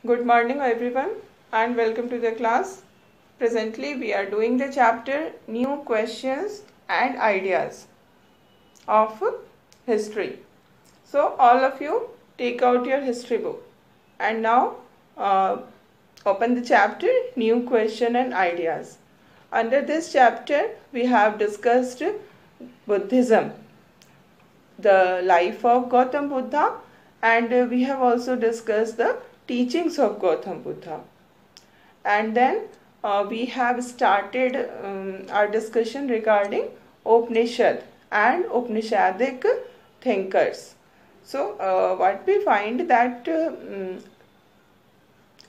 Good morning everyone and welcome to the class. Presently we are doing the chapter New Questions and Ideas of History. So all of you take out your history book and now open the chapter New Question and Ideas. Under this chapter we have discussed Buddhism, the life of Gautam Buddha, and we have also discussed the teachings of Gautam Buddha. And then we have started our discussion regarding Upanishad and Upanishadic thinkers. So what we find that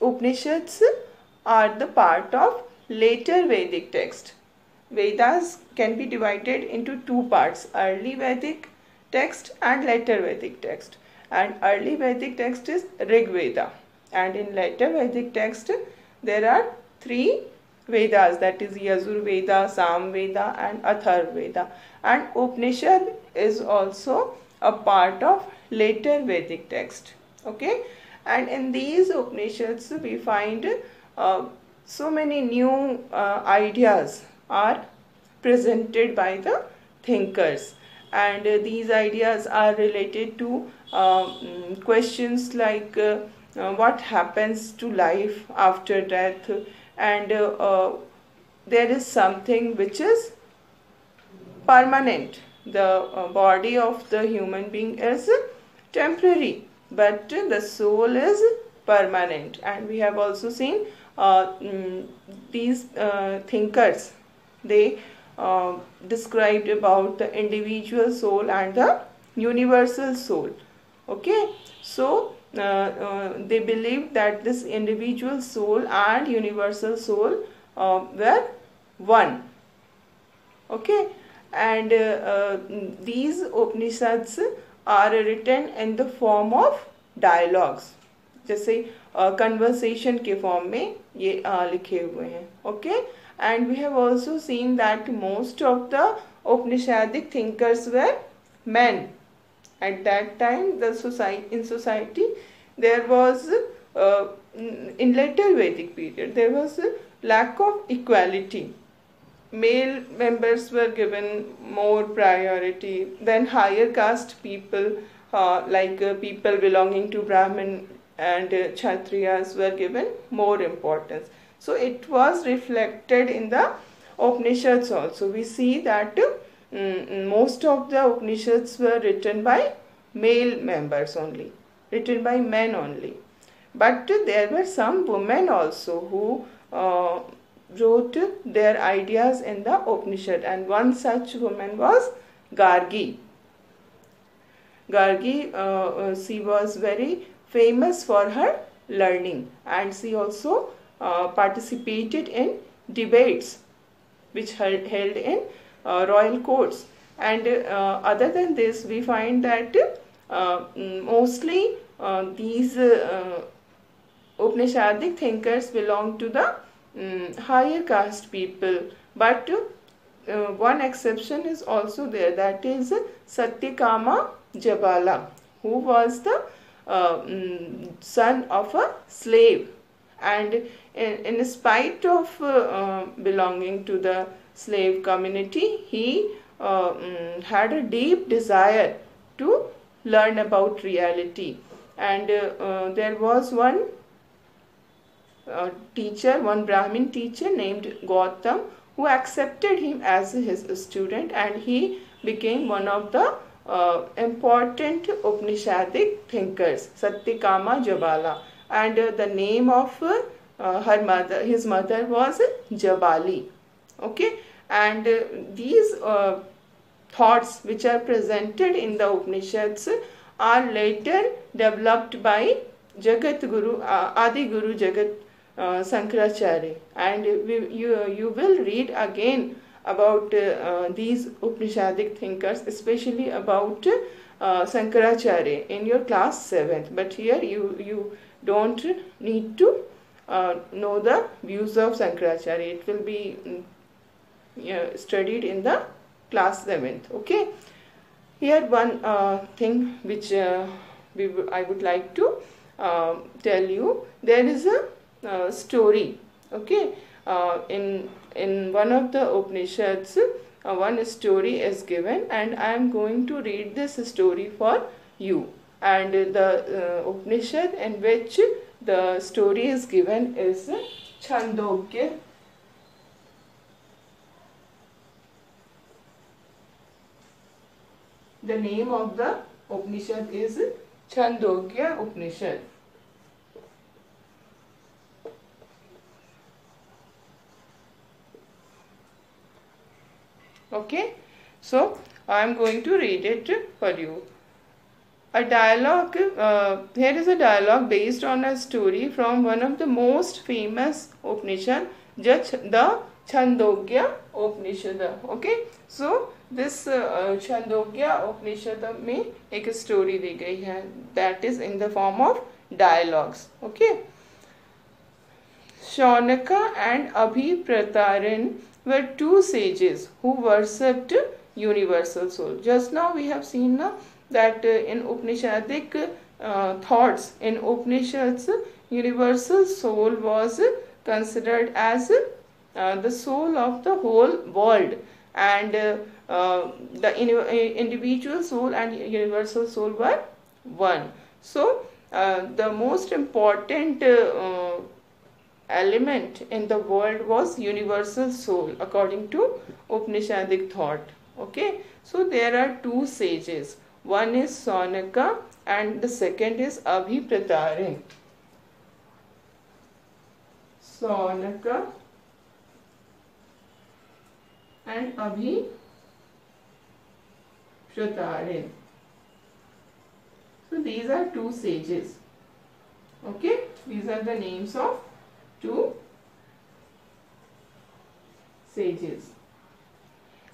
Upanishads are the part of later Vedic text. Vedas can be divided into two parts, early Vedic text and later Vedic text. And early Vedic text is Rig Veda, and in later Vedic text there are three Vedas, that is Yajur Veda, Sam Veda and Atharva Veda, and Upanishad is also a part of later Vedic text. Okay, and in these Upanishads we find so many new ideas are presented by the thinkers, and these ideas are related to questions like what happens to life after death, and there is something which is permanent. The body of the human being is temporary, but the soul is permanent. And we have also seen these thinkers, they described about the individual soul and the universal soul. Okay, so they believed that this individual soul and universal soul were one. Okay, and these Upanishads are written in the form of dialogues, जैसे conversation के form में ये लिखे हुए हैं. Okay, and we have also seen that most of the Upanishadic thinkers were men. At that time, in society, there was in later Vedic period there was a lack of equality. Male members were given more priority than higher caste people, like people belonging to Brahmin and Kshatriyas were given more importance. So it was reflected in the Upanishads also. We see that most of the Upanishads were written by male members only, written by men only. But there were some women also who wrote their ideas in the Upanishad, and one such woman was Gargi. Gargi, she was very famous for her learning, and she also participated in debates which held in royal courts. And other than this, we find that mostly these Upanishadic thinkers belong to the higher caste people, but one exception is also there, that is Satyakama Jabala, who was the son of a slave, and in spite of belonging to the slave community, he had a deep desire to learn about reality. And there was one teacher, one Brahmin teacher named Gautam, who accepted him as his student, and he became one of the important Upanishadic thinkers, Satyakama Jabala. And the name of his mother was Jabali. Okay, and these thoughts which are presented in the Upanishads are later developed by Jagat Guru, Adi Guru Jagat Sankaracharya, and you will read again about these Upanishadic thinkers, especially about Sankaracharya in your class 7th. But here you don't need to know the views of Sankaracharya. It will be studied in the class 7th. Okay, here one thing which I would like to tell you, there is a story. Okay, in one of the Upanishads, one story is given, and I am going to read this story for you. And the Upanishad in which the story is given is Chandogya. The name of the Upanishad is Chandogya Upanishad. Okay, so I am going to read it for you. A dialogue, here is a dialogue based on a story from one of the most famous Upanishad, the Chandogya Upanishad. Okay, so this Chandogya Upanishad में एक story दी गई है, that is in the form of dialogues. Okay, Shaunaka and Abhipratarin were two sages who worshipped universal soul. Just now we have seen that in Upanishadic thoughts, in Upanishads, universal soul was considered as the soul of the whole world, and the individual soul and universal soul were one. So the most important element in the world was universal soul according to Upanishadic thought. Okay, so there are two sages. One is Shaunaka and the second is Abhipratarin. Shaunaka and Abhipratarin. So these are two sages. Okay, these are the names of two sages.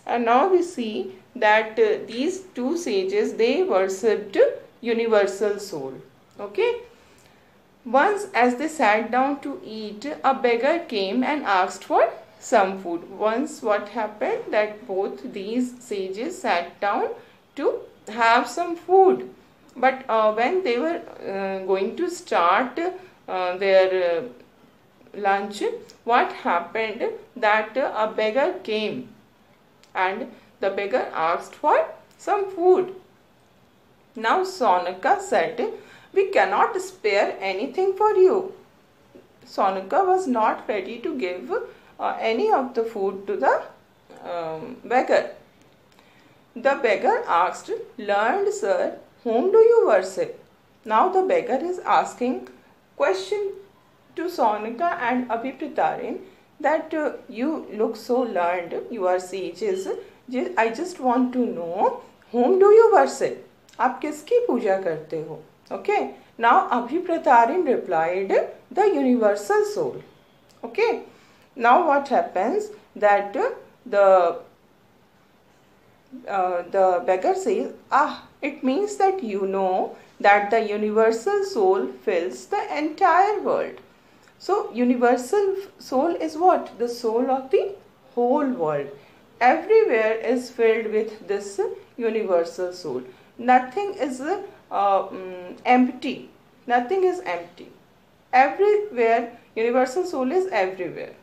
And now we see that these two sages, they worshipped universal soul. Okay. Once as they sat down to eat, a beggar came and asked for some food. Once what happened, that both these sages sat down to have some food. But when they were going to start their lunch, what happened, that a beggar came and the beggar asked for some food. Now Shaunaka said, "We cannot spare anything for you." Shaunaka was not ready to give any of the food to the beggar. The beggar asked, "Learned sir, whom do you worship?" Now the beggar is asking question to Shaunaka and Abhipratarin that you look so learned, you are sages. I just want to know, whom do you worship? आप किसकी पूजा करते हो? Okay. Now Abhipratarin replied, the universal soul. Okay. Now what happens, that the beggar says, it means that you know that the universal soul fills the entire world. So universal soul is what? The soul of the whole world. Everywhere is filled with this universal soul. Nothing is empty. Nothing is empty. Everywhere, universal soul is everywhere.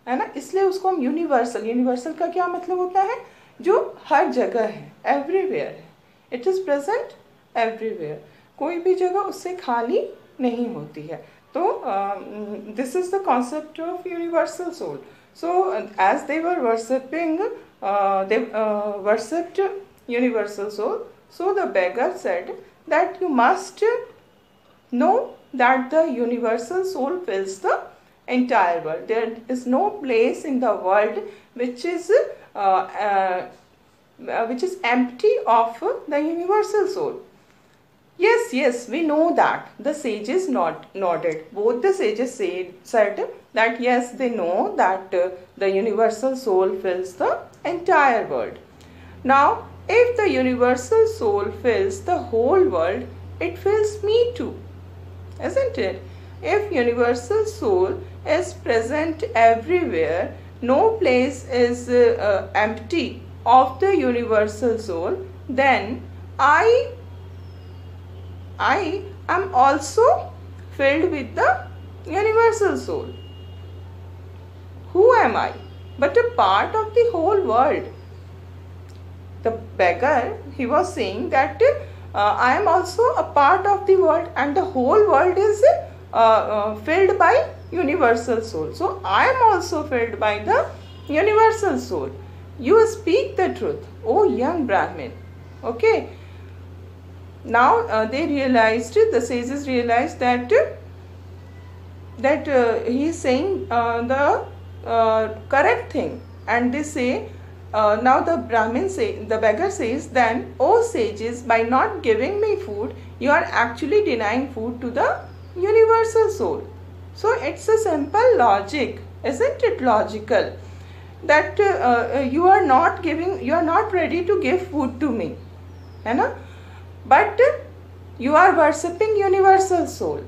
है ना, इसलिए उसको हम universal का क्या मतलब होता है, जो हर जगह है, एवरीवेयर है. It is present everywhere. कोई भी जगह उससे खाली नहीं होती है. तो this is the concept of universal soul. So as they were worshipping, they worshipped universal soul. So the beggar said that you must know that the universal soul fills the entire world. There is no place in the world which is empty of the universal soul. Yes, we know that. The sages nodded. Both the sages said that yes, they know that the universal soul fills the entire world. Now, if the universal soul fills the whole world, it fills me too, isn't it? If universal soul is present everywhere, no place is empty of the universal soul, then I am also filled with the universal soul. Who am I but a part of the whole world? The beggar, he was saying that I am also a part of the world, and the whole world is filled by universal soul. So I am also filled by the universal soul. You speak the truth, O young Brahmin. Okay. Now they realized, the sages realized that he is saying the correct thing, and they say, now the beggar says, then, O sages, by not giving me food, you are actually denying food to the universal soul. So it's a simple logic, isn't it logical, that you are not ready to give food to me, है ना? But you are worshipping universal soul,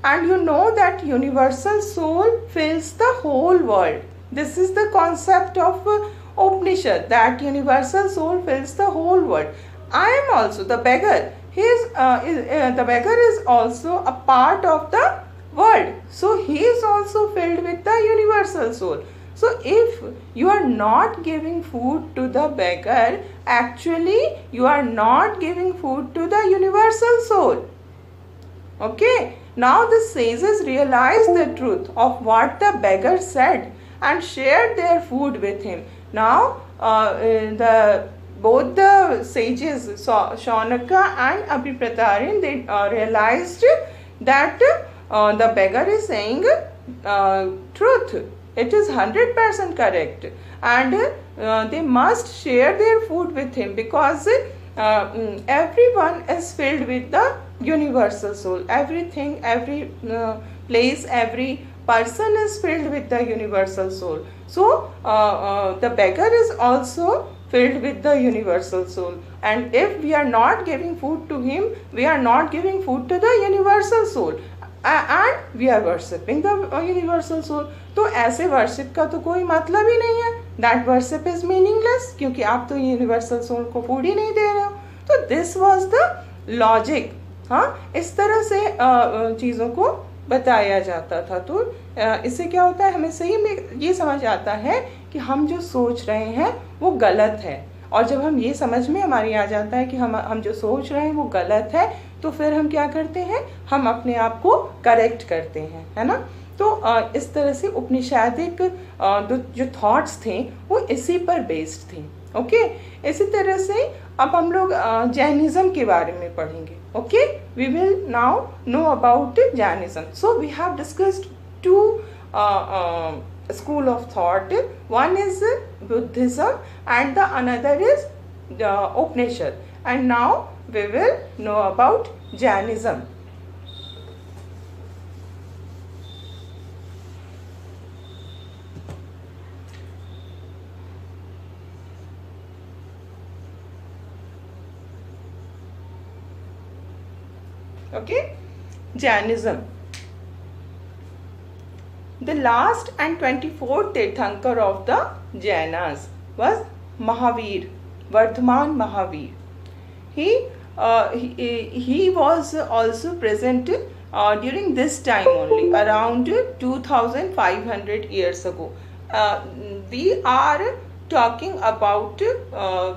and you know that universal soul fills the whole world. This is the concept of Upanishad, that universal soul fills the whole world. I am also the beggar. The beggar is also a part of the world. So he is also filled with the universal soul. So if you are not giving food to the beggar, actually you are not giving food to the universal soul. Okay. Now the sages realized the truth of what the beggar said and shared their food with him. Now both the sages, Shaunaka and Abhipratarin, they realized that the beggar is saying truth. It is 100% correct, and they must share their food with him, because everyone is filled with the universal soul. Everything, every place, every person is filled with the universal soul. So the beggar is also filled with the universal soul, and if we are not giving food to him, we are not giving food to the universal soul, and we are worshipping the universal soul. तो ऐसे worship का तो कोई मतलब ही नहीं है. That worship is meaningless, क्योंकि आप तो यूनिवर्सल सोल को फूड ही नहीं दे रहे हो. तो दिस वॉज द लॉजिक. हाँ, इस तरह से चीज़ों को बताया जाता था. तो इससे क्या होता है, हमें सही में ये समझ आता है कि हम जो सोच रहे हैं वो गलत है. और जब हम ये समझ में हमारी आ जाता है कि हम जो सोच रहे हैं वो गलत है, तो फिर हम क्या करते हैं, हम अपने आप को करेक्ट करते हैं, है ना. तो इस तरह से उपनिषदिक जो थॉट्स थे वो इसी पर बेस्ड थे. ओके. इसी तरह से अब हम लोग जैनिज्म के बारे में पढ़ेंगे. Okay. We will now know about Jainism. So we have discussed two school of thought. One is Buddhism and the another is Upanishad. And now we will know about Jainism. Okay, Jainism. The last and 24th Tirthankar of the Jainas was Mahavir, Vardhaman Mahavir. He was also present during this time only, around 2500 years ago. We are talking about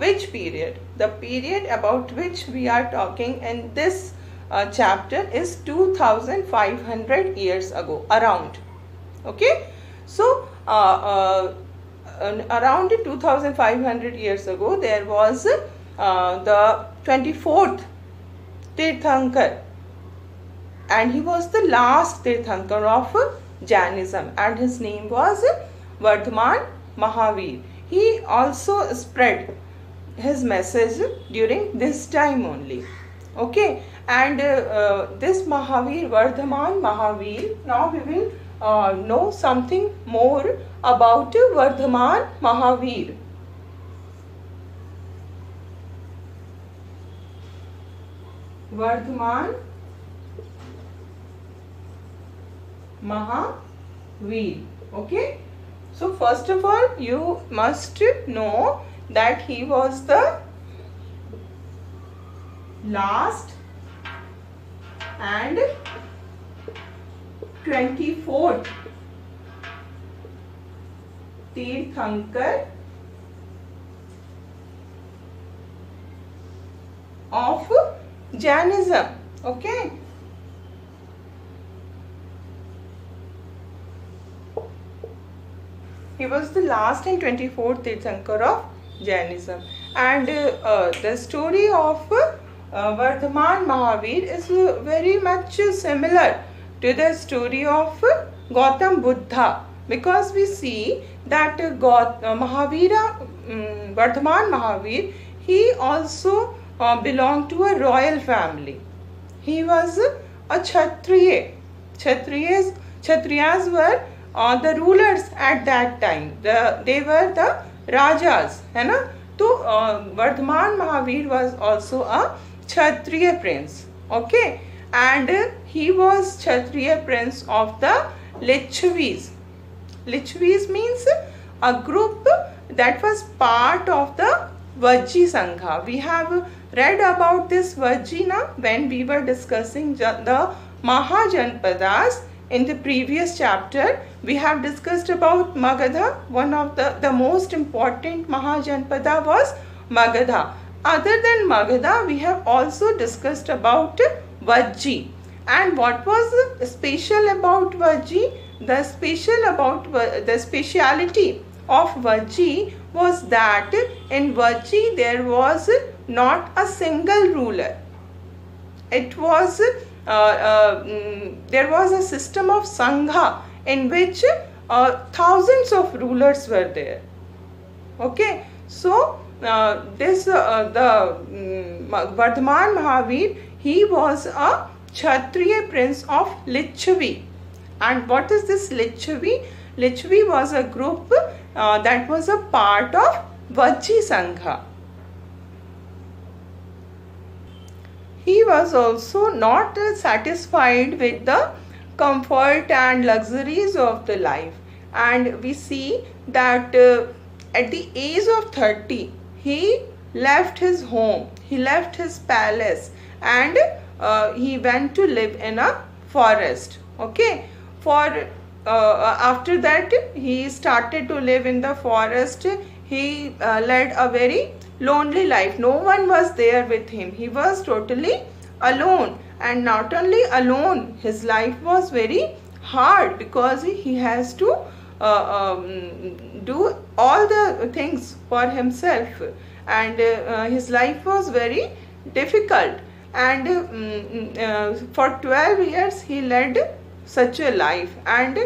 which period? The period about which we are talking in this chapter is 2500 years ago, around. Okay, so around 2500 years ago there was the 24th Tirthankar, and he was the last Tirthankar of Jainism, and his name was Vardhaman Mahavir. He also spread his message during this time only. Okay, and this Mahavir, Vardhaman Mahavir, now we will know something more about Vardhaman Mahavir. Vardhaman Mahavir. Okay. So first of all, you must know that he was the last and 24th Tirthankar of Jainism. Okay. He was the last and 24th Tirthankar of Jainism. And the story of Vardhaman Mahavir is very much similar to the story of Gautam Buddha, because we see that Vardhaman Mahavir, he also belonged to a royal family. He was a Kshatriya. Kshatriyas were the rulers at that time. They were the Rajas, है ना? तो Vardhaman Mahavir was also a Kshatriya prince. Okay, and he was Kshatriya prince of the Lichavis. Lichavis means a group that was part of the Vajji Sangha. We have read about this Vajji na when we were discussing the Mahajanpadas. In the previous chapter, we have discussed about Magadha. One of the most important Mahajanpada was Magadha. Other than Magadha, we have also discussed about Vajji. And what was special about Vajji? The speciality of Vajji was that in Vajji there was not a single ruler. It was there was a system of Sangha in which thousands of rulers were there. Okay, so Vardhaman Mahavir, he was a Kshatriya prince of Lichavi. And what is this Lichavi? Lichavi was a group that was a part of Vajji Sangha. He was also not satisfied with the comfort and luxuries of the life, and we see that at the age of 30 he left his home, he left his palace, and he went to live in a forest. Okay, after that he started to live in the forest. He led a very lonely life. No one was there with him. He was totally alone, and not only alone, his life was very hard because he has to do all the things for himself, and his life was very difficult. And for 12 years he led such a life, and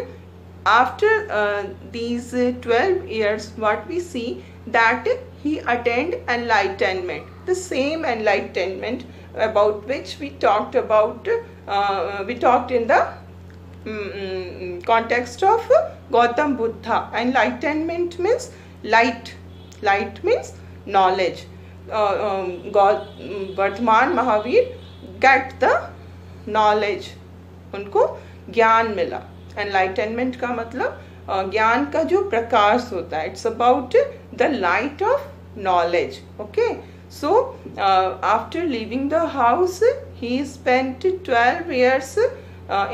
after these 12 years, what we see that he attained enlightenment, the same enlightenment about which we talked about. We talked in the context of Gautam Buddha. Enlightenment means light. Light means knowledge. Vardhaman Mahavir get the knowledge. उनको ज्ञान मिला. Enlightenment का मतलब ज्ञान का जो प्रकाश होता है. It's about the light of knowledge. Okay, so after living the house he spent 12 years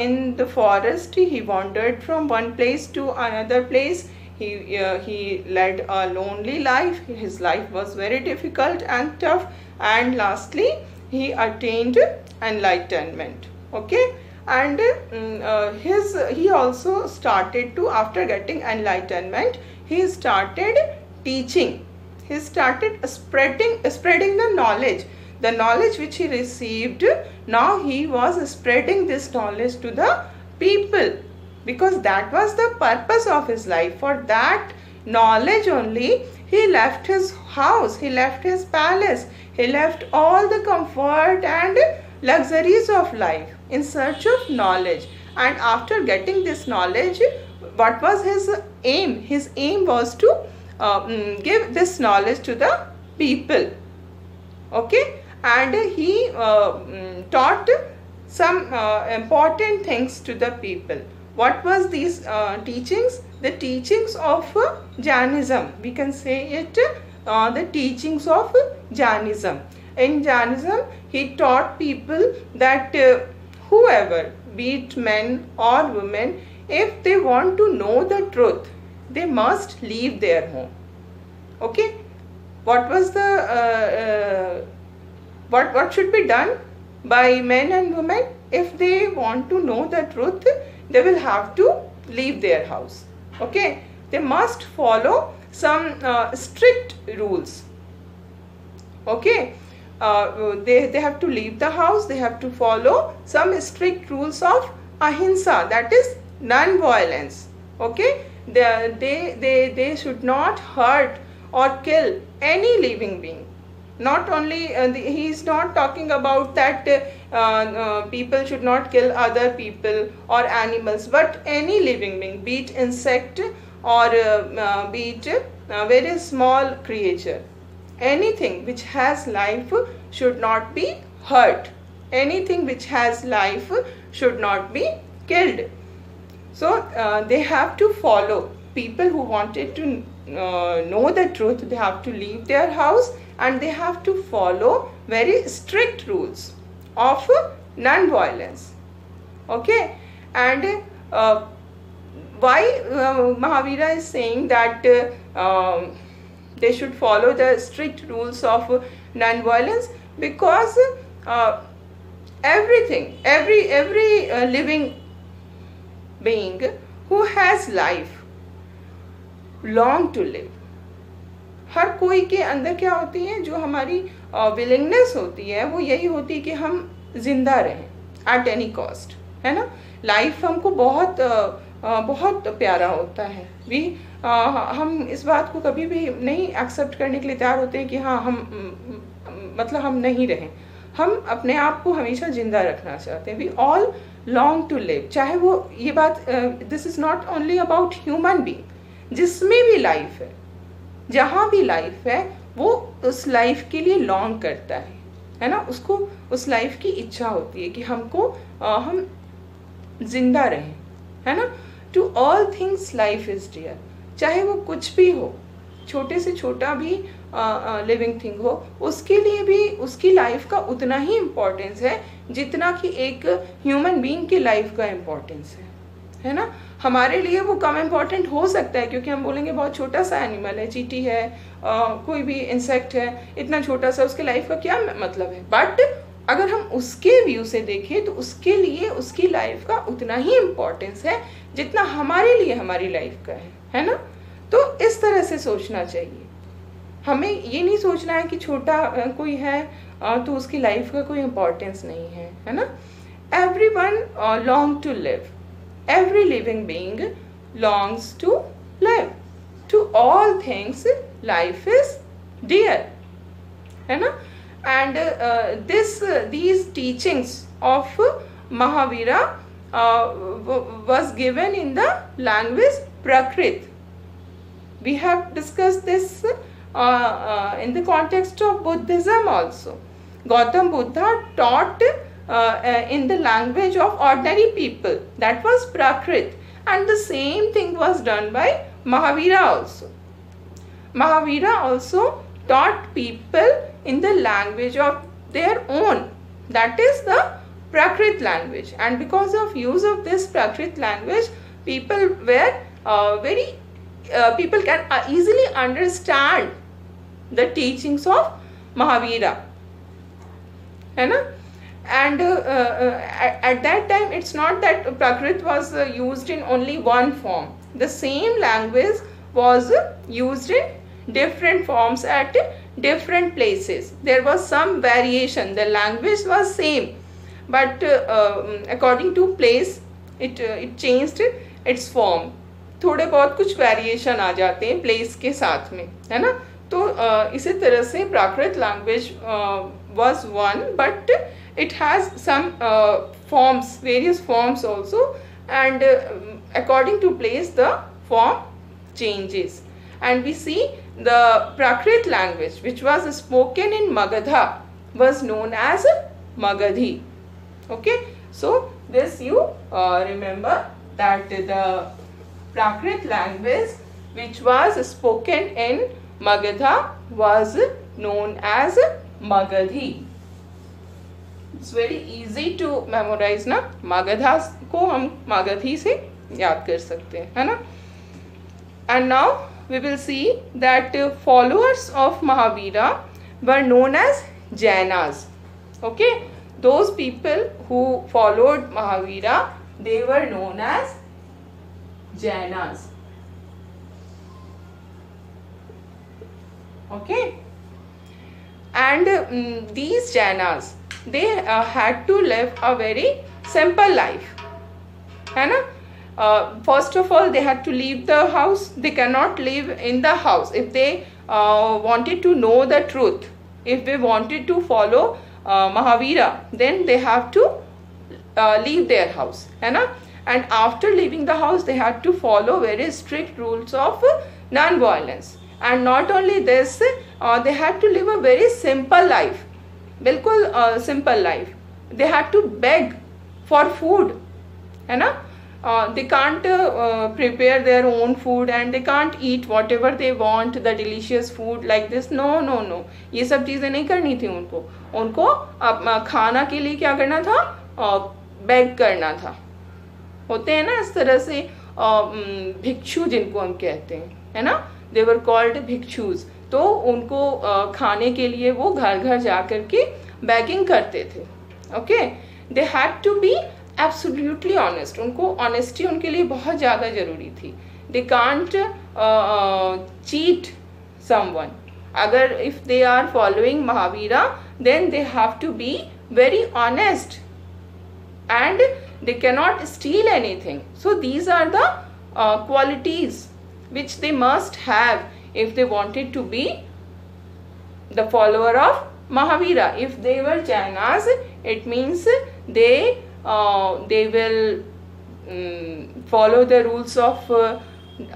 in the forest. He wandered from one place to another place. He led a lonely life. His life was very difficult and tough, and lastly he attained enlightenment. Okay, and he also started to, after getting enlightenment, he started teaching. He started spreading the knowledge which he received. Now he was spreading this knowledge to the people, because that was the purpose of his life. For that knowledge only he left his house, he left his palace, he left all the comfort and luxuries of life in search of knowledge. And after getting this knowledge, what was his aim? His aim was to give this knowledge to the people. Okay, and he taught some important things to the people. What was these teachings? The teachings of Jainism. We can say it the teachings of Jainism. In Jainism, he taught people that whoever be it men or women, if they want to know the truth, they must leave their home. Okay, what was the what should be done by men and women? If they want to know the truth, they will have to leave their house. Okay, they must follow some strict rules. Okay, they have to leave the house. They have to follow some strict rules of ahimsa, that is non-violence. Okay, they should not hurt or kill any living being. Not only he is not talking about that people should not kill other people or animals, but any living being, be it insect or be it a very small creature. Anything which has life should not be hurt. Anything which has life should not be killed. So they have to follow. People who wanted to know the truth, they have to leave their house and they have to follow very strict rules of non-violence. Okay, and why Mahavira is saying that they should follow the strict rules of non-violence? Because every living being who has life long to live. हर कोई के अंदर क्या होती है, जो हमारी willingness होती है वो यही होती है कि हम जिंदा रहें एट एनी कॉस्ट, है ना. लाइफ हमको बहुत बहुत प्यारा होता है. हम इस बात को कभी भी नहीं एक्सेप्ट करने के लिए तैयार होते हैं कि हाँ हम मतलब हम नहीं रहें. हम अपने आप को हमेशा जिंदा रखना चाहते हैं. We all long to live. चाहे वो ये बात, this is not only about human being. जिसमें भी लाइफ है, जहाँ भी लाइफ है, वो उस लाइफ के लिए लॉन्ग करता है ना. उसको उस लाइफ की इच्छा होती है कि हमको हम जिंदा रहें, है ना. To all things life is dear. चाहे वो कुछ भी हो, छोटे से छोटा भी लिविंग थिंग हो, उसके लिए भी उसकी लाइफ का उतना ही इम्पोर्टेंस है जितना कि एक ह्यूमन बीइंग की लाइफ का इम्पोर्टेंस है ना. हमारे लिए वो कम इम्पोर्टेंट हो सकता है क्योंकि हम बोलेंगे बहुत छोटा सा एनिमल है, चींटी है, कोई भी इंसेक्ट है, इतना छोटा सा, उसके लाइफ का क्या मतलब है. बट अगर हम उसके व्यू से देखें तो उसके लिए उसकी लाइफ का उतना ही इम्पोर्टेंस है जितना हमारे लिए हमारी लाइफ का है ना. तो इस तरह से सोचना चाहिए. हमें ये नहीं सोचना है कि छोटा कोई है तो उसकी लाइफ का कोई इम्पोर्टेंस नहीं है ना. Everyone long to live. Every living being longs to live. To all things, life is dear, है ना. And these teachings of Mahavira was given in the language Prakrit. We have discussed this in the context of Buddhism also. Gautam Buddha taught in the language of ordinary people, that was Prakrit, and the same thing was done by Mahavira also. Mahavira also taught people in the language of their own, that is the Prakrit language. And because of use of this Prakrit language, people were people can easily understand the teachings of Mahavira, है ना. And at that time it's not that Prakrit was used in only one form. The same language was used in different forms at different places. There was some variation. The language was same, but according to place it changed its form. थोड़े बहुत कुछ variation आ जाते हैं place के साथ में, है ना. तो इसी तरह से प्राकृत language was one, but it has some forms, various forms also, and according to place the form changes. And we see the Prakrit language which was spoken in Magadha was known as Magadhi. Okay, so this you remember that the Prakrit language which was spoken in Magadha was known as Magadhi. It's very easy to memorize ना, मागधा को हम मागधी से याद कर सकते हैं, है ना. And now we will see that followers of Mahavira were known as Jainas. Okay, those people who followed Mahavira, they were known as Jainas. Okay, and these Jainas, they had to live a very simple life, है ना. First of all, they had to leave the house. They cannot live in the house. If they wanted to know the truth, if they wanted to follow Mahavira, then they have to leave their house, है ना. And after leaving the house, they had to follow very strict rules of non-violence. And not only this, they had to live a very simple life, बिल्कुल simple life. They had to beg for food, है ना. They can't prepare their own food and they can't eat whatever they want, the delicious food like this. No, no, no. ये सब चीज़ें नहीं करनी थी उनको. उनको खाना के लिए क्या करना था? बेग करना था. होते हैं ना इस तरह से भिक्षु जिनको हम कहते हैं, है ना. They were called भिक्षुज. तो उनको खाने के लिए वो घर घर जा कर के बेगिंग करते थे. Okay, they had to be absolutely honest. उनको ऑनेस्टी उनके लिए बहुत ज़्यादा ज़रूरी थी. They can't cheat someone. अगर if they are following Mahavira, then they have to be very honest and they cannot steal anything. So these are the qualities which they must have if they wanted to be the follower of Mahavira. If they were Jainas, it means they will follow the rules of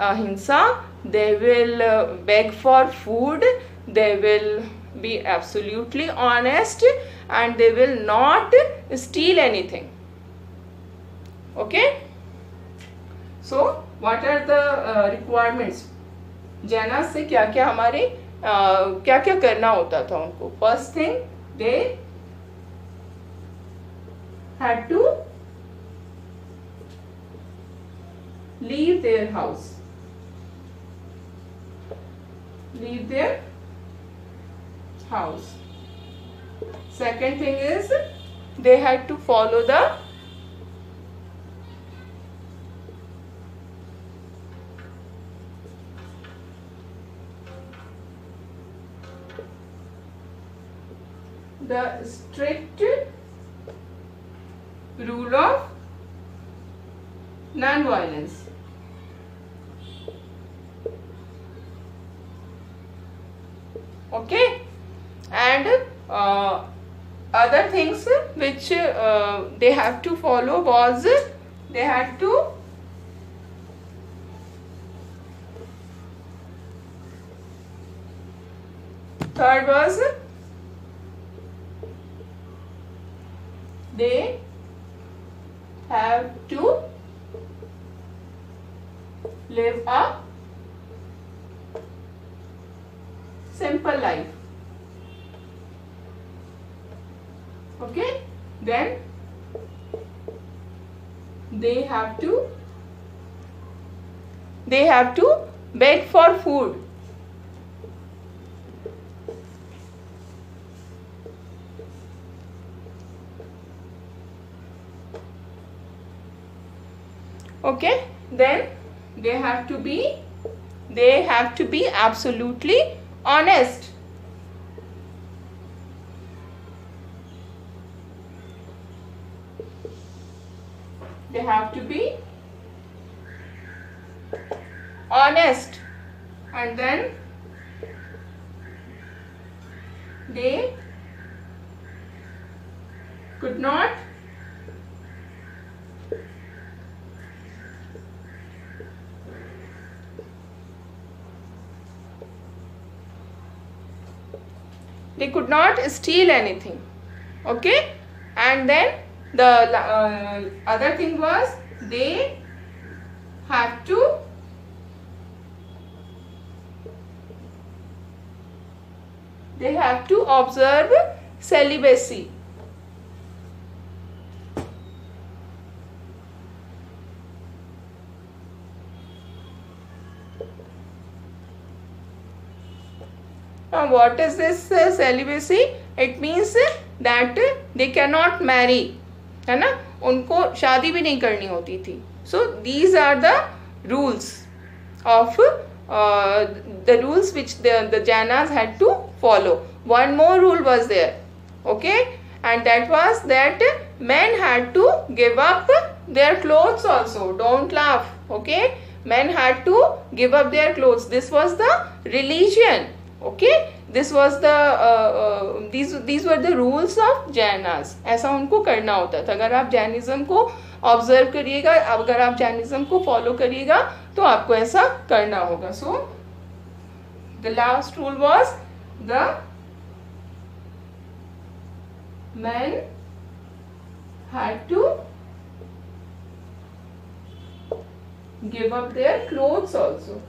ahimsa. They will beg for food. They will be absolutely honest and they will not steal anything. Okay, so what are the requirements? Jains से क्या क्या हमारे क्या क्या करना होता था उनको. First thing, they had to leave their house, leave their house. Second thing is they had to follow the strict rule of non-violence. Okay, and other things which they have to follow was they had to third was they have to live a simple life. Okay, then they have to beg for food. Okay, then they have to be absolutely honest. They have to be honest, and then they could not steal anything. Okay, and then the other thing was they have to observe celibacy. Now what is this celibacy? It means that they cannot marry, है ना, उनको शादी भी नहीं करनी होती थी. So these are the rules of the rules which the Jainas had to follow. One more rule was there, okay, and that was that men had to give up their clothes also. Don't laugh, okay. Men had to give up their clothes. This was the religion, okay. This was the these were the rules of Jainas. ऐसा उनको करना होता था. अगर आप Jainism को observe करिएगा, अगर आप जैनिज्म को फॉलो करिएगा तो आपको ऐसा करना होगा. So the last rule was the men had to give up their clothes also.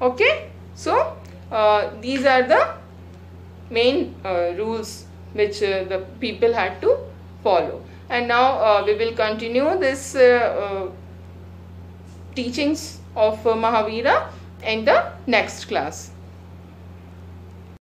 Okay, so these are the main rules which the people had to follow. And now we will continue this teachings of Mahavira in the next class.